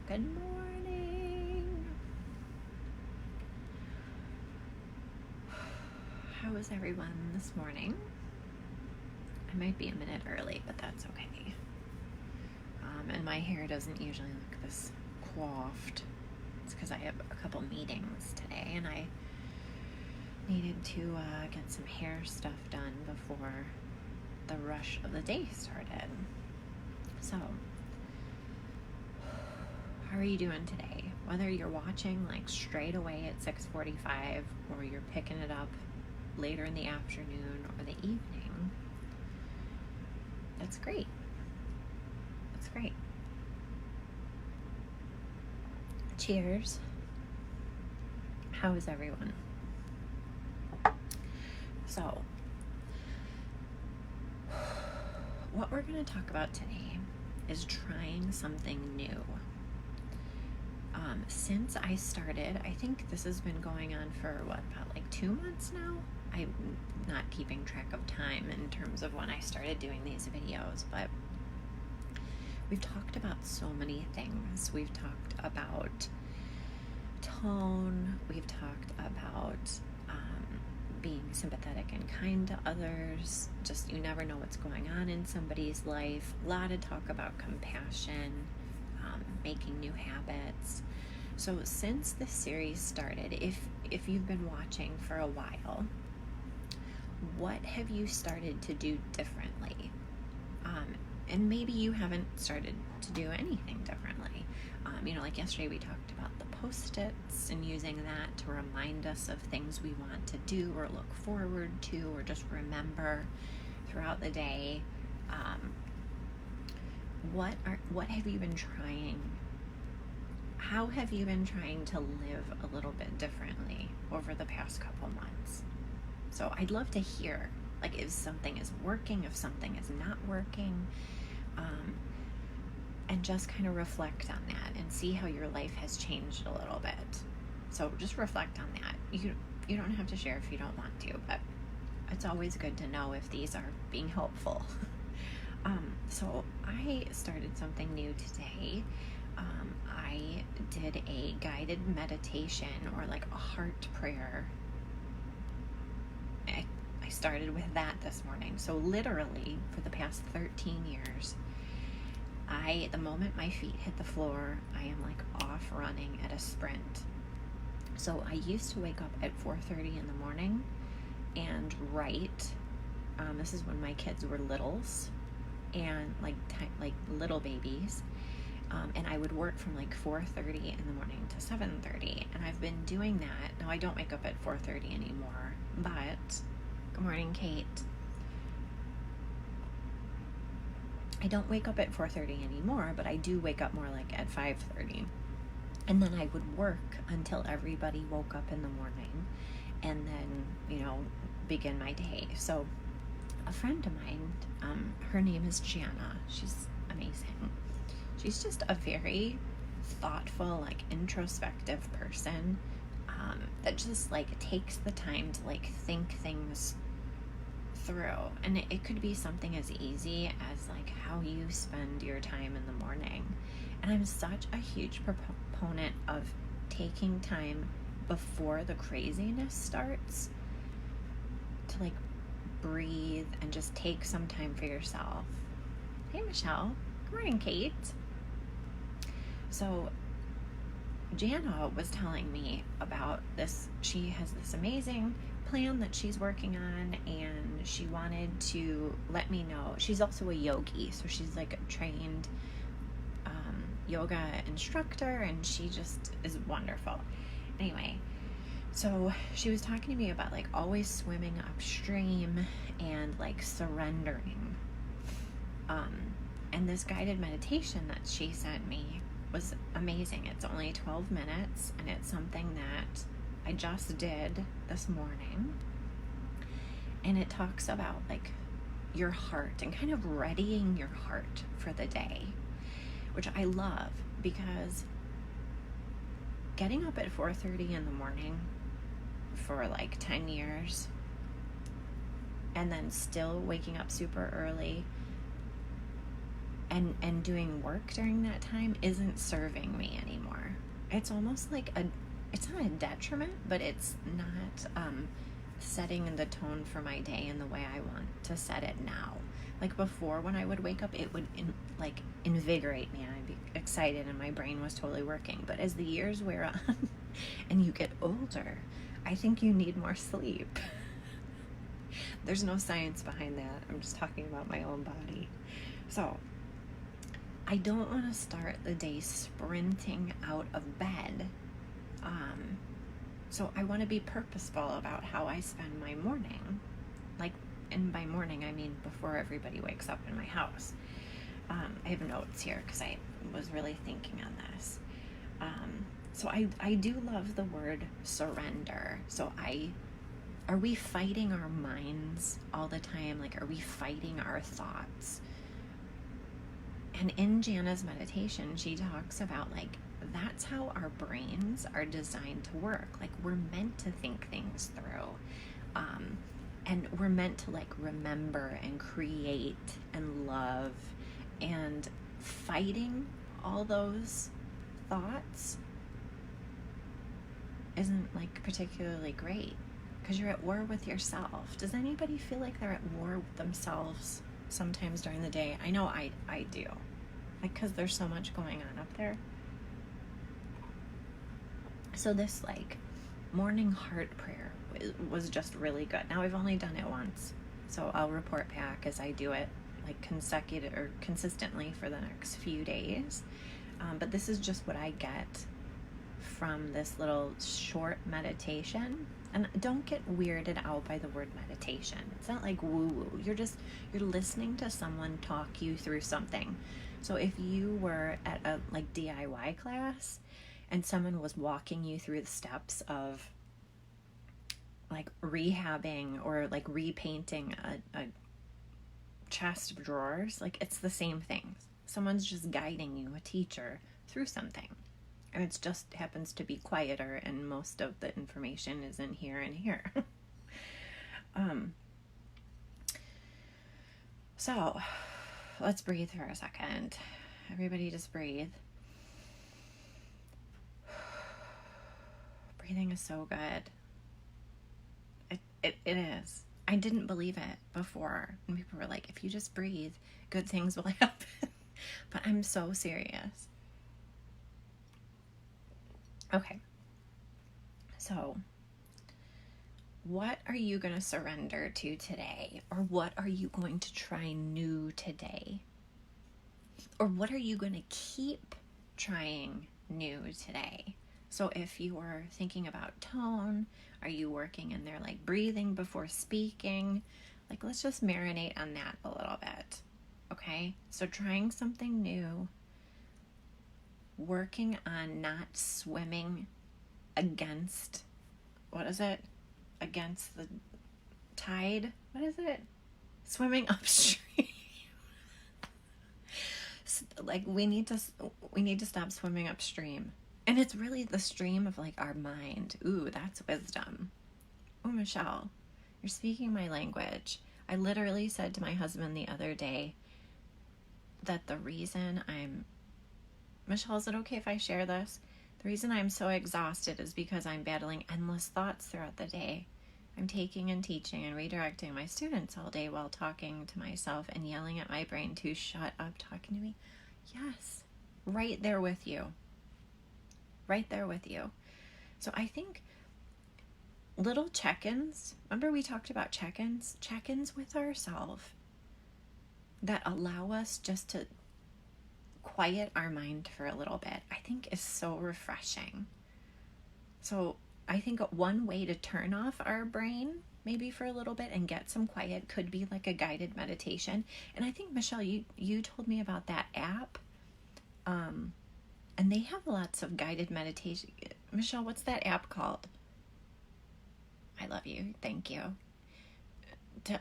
Good morning. How is everyone this morning? I might be a minute early, but that's okay. And my hair doesn't usually look this coiffed. It's because I have a couple meetings today, and I needed to get some hair stuff done before the rush of the day started. So, how are you doing today? Whether you're watching like straight away at 6:45 or you're picking it up later in the afternoon or the evening, that's great. That's great. Cheers. How is everyone? So, what we're going to talk about today is trying something new. Since I started, I think this has been going on for about 2 months now. I'm not keeping track of time in terms of when I started doing these videos, but we've talked about so many things. We've talked about tone. We've talked about being sympathetic and kind to others. Just, you never know what's going on in somebody's life. A lot of talk about compassion, making new habits. So since this series started, if you've been watching for a while, what have you started to do differently? And maybe you haven't started to do anything differently. Like yesterday we talked about the Post-its and using that to remind us of things we want to do or look forward to or just remember throughout the day. What have you been trying? How have you been trying to live a little bit differently over the past couple months? So I'd love to hear, if something is working, if something is not working, and just kind of reflect on that and see how your life has changed a little bit. So just reflect on that. You don't have to share if you don't want to, but it's always good to know if these are being helpful. So I started something new today. I did a guided meditation or a heart prayer. I started with that this morning. So literally for the past 13 years, the moment my feet hit the floor, I am off running at a sprint. So I used to wake up at 4:30 in the morning and write. This is when my kids were littles and little babies. And I would work from 4:30 in the morning to 7:30. And I've been doing that. Now I don't wake up at 4:30 anymore, but good morning, Kate. I don't wake up at 4:30 anymore, but I do wake up more at 5:30. And then I would work until everybody woke up in the morning and then, begin my day. So a friend of mine, her name is Gianna. She's amazing. She's just a very thoughtful, introspective person that just takes the time to think things through. And it could be something as easy as how you spend your time in the morning. And I'm such a huge proponent of taking time before the craziness starts to breathe and just take some time for yourself. Hey, Michelle. Good morning, Kate. So Jana was telling me about this. She has this amazing plan that she's working on, and she wanted to let me know. She's also a yogi, so she's a trained yoga instructor, and she just is wonderful. Anyway, so she was talking to me about always swimming upstream and surrendering. And this guided meditation that she sent me was amazing. It's only 12 minutes, and it's something that I just did this morning. And it talks about your heart and kind of readying your heart for the day, which I love, because getting up at 4:30 in the morning for 10 years and then still waking up super early and doing work during that time isn't serving me anymore. It's almost like it's not a detriment, but it's not setting the tone for my day in the way I want to set it now. Like before, when I would wake up, it would invigorate me and I'd be excited and my brain was totally working. But as the years wear on and you get older, I think you need more sleep. There's no science behind that. I'm just talking about my own body. So I don't want to start the day sprinting out of bed. So I want to be purposeful about how I spend my morning. Like, and by morning, I mean before everybody wakes up in my house. I have notes here because I was really thinking on this. So I do love the word surrender. So are we fighting our minds all the time? Like, are we fighting our thoughts? And in Jana's meditation, she talks about like, that's how our brains are designed to work. Like, we're meant to think things through. And we're meant to like remember and create and love, and fighting all those thoughts isn't like particularly great because you're at war with yourself. Does anybody feel like they're at war with themselves sometimes during the day? I know I do. Like, because there's so much going on up there. So this like morning heart prayer was just really good. Now I've only done it once, so I'll report back as I do it like consecutive or consistently for the next few days. But this is just what I get from this little short meditation. And don't get weirded out by the word meditation. It's not like woo-woo. You're listening to someone talk you through something. So if you were at a like DIY class and someone was walking you through the steps of like rehabbing or like repainting a chest of drawers, like it's the same thing. Someone's just guiding you, a teacher, through something. And it just happens to be quieter and most of the information is in here and here. So let's breathe for a second. Everybody just breathe. Breathing is so good. It is. I didn't believe it before. And people were like, if you just breathe, good things will happen. But I'm so serious. Okay. So, what are you going to surrender to today? Or what are you going to try new today? Or what are you going to keep trying new today? So if you are thinking about tone, are you working in there like breathing before speaking? Like, let's just marinate on that a little bit. Okay? So trying something new, working on not swimming against, what is it? Against the tide? What is it? Swimming upstream. Like, we need to stop swimming upstream. And it's really the stream of like our mind. Ooh, that's wisdom. Oh, Michelle, you're speaking my language. I literally said to my husband the other day that the reason Michelle, is it okay if I share this? The reason I'm so exhausted is because I'm battling endless thoughts throughout the day. I'm taking and teaching and redirecting my students all day while talking to myself and yelling at my brain to shut up talking to me. Yes, right there with you. Right there with you. So I think little check-ins, remember we talked about check-ins with ourselves that allow us just to quiet our mind for a little bit, I think is so refreshing. So I think one way to turn off our brain maybe for a little bit and get some quiet could be like a guided meditation. And I think, Michelle, you told me about that app. And they have lots of guided meditation. Michelle, what's that app called? I love you. Thank you.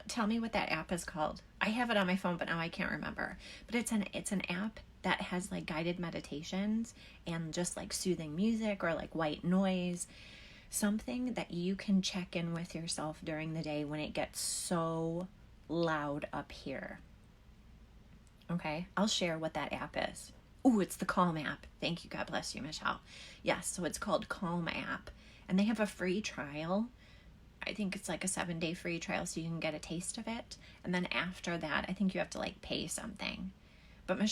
Tell me what that app is called. I have it on my phone, but now I can't remember. But it's an app that has like guided meditations and just like soothing music or like white noise. Something that you can check in with yourself during the day when it gets so loud up here. Okay, I'll share what that app is. Ooh, it's the Calm app. Thank you. God bless you, Michelle. Yes, so it's called Calm app. And they have a free trial. I think it's like a 7-day free trial so you can get a taste of it. And then after that, I think you have to like pay something. But my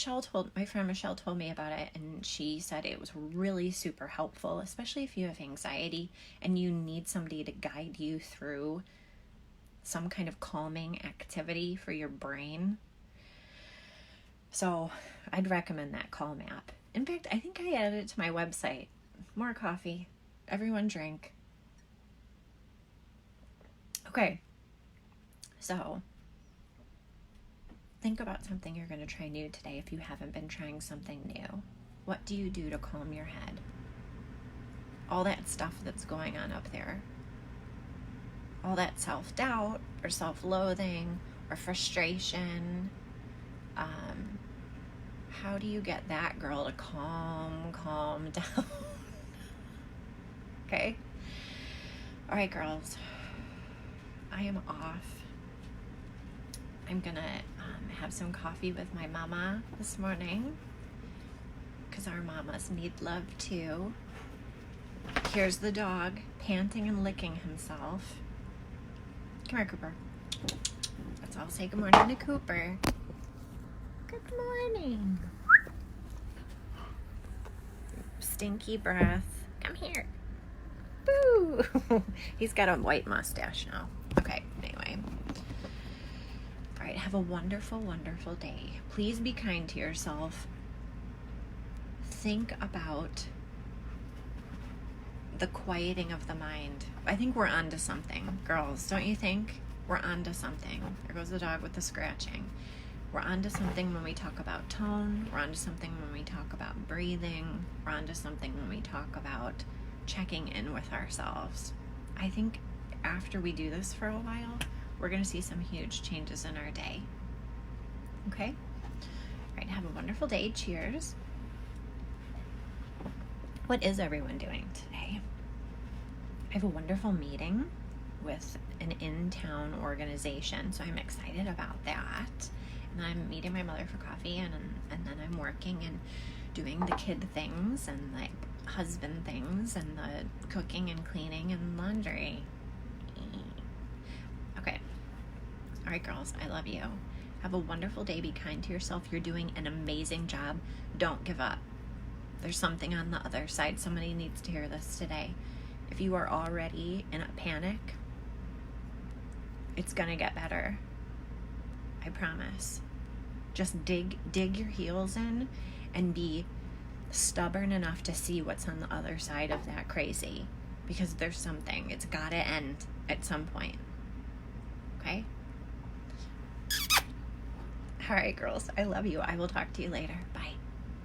friend Michelle told me about it, and she said it was really super helpful, especially if you have anxiety and you need somebody to guide you through some kind of calming activity for your brain. So I'd recommend that Calm app. In fact, I think I added it to my website. More coffee. Everyone drink. Okay. So think about something you're going to try new today if you haven't been trying something new. What do you do to calm your head? All that stuff that's going on up there. All that self-doubt or self-loathing or frustration. How do you get that girl to calm down? Okay? All right, girls. I am off. I'm gonna have some coffee with my mama this morning because our mamas need love too. Here's the dog panting and licking himself. Come here, Cooper. Let's all say good morning to Cooper. Good morning. Stinky breath. Come here. Boo! He's got a white mustache now. Okay, anyway. All right, have a wonderful, wonderful day. Please be kind to yourself. Think about the quieting of the mind. I think we're onto something, girls. Don't you think? We're onto something. There goes the dog with the scratching. We're onto something when we talk about tone. We're onto something when we talk about breathing. We're onto something when we talk about checking in with ourselves. I think after we do this for a while, we're going to see some huge changes in our day. Okay? All right, have a wonderful day. Cheers. What is everyone doing today? I have a wonderful meeting with an in-town organization, so I'm excited about that. And I'm meeting my mother for coffee, and then I'm working and doing the kid things and like husband things and the cooking and cleaning and laundry. Okay. All right, girls, I love you. Have a wonderful day. Be kind to yourself. You're doing an amazing job. Don't give up. There's something on the other side. Somebody needs to hear this today. If you are already in a panic, it's gonna get better. I promise. Just dig your heels in and be stubborn enough to see what's on the other side of that crazy, because there's something. It's gotta end at some point. Okay? All right, girls. I love you. I will talk to you later. Bye.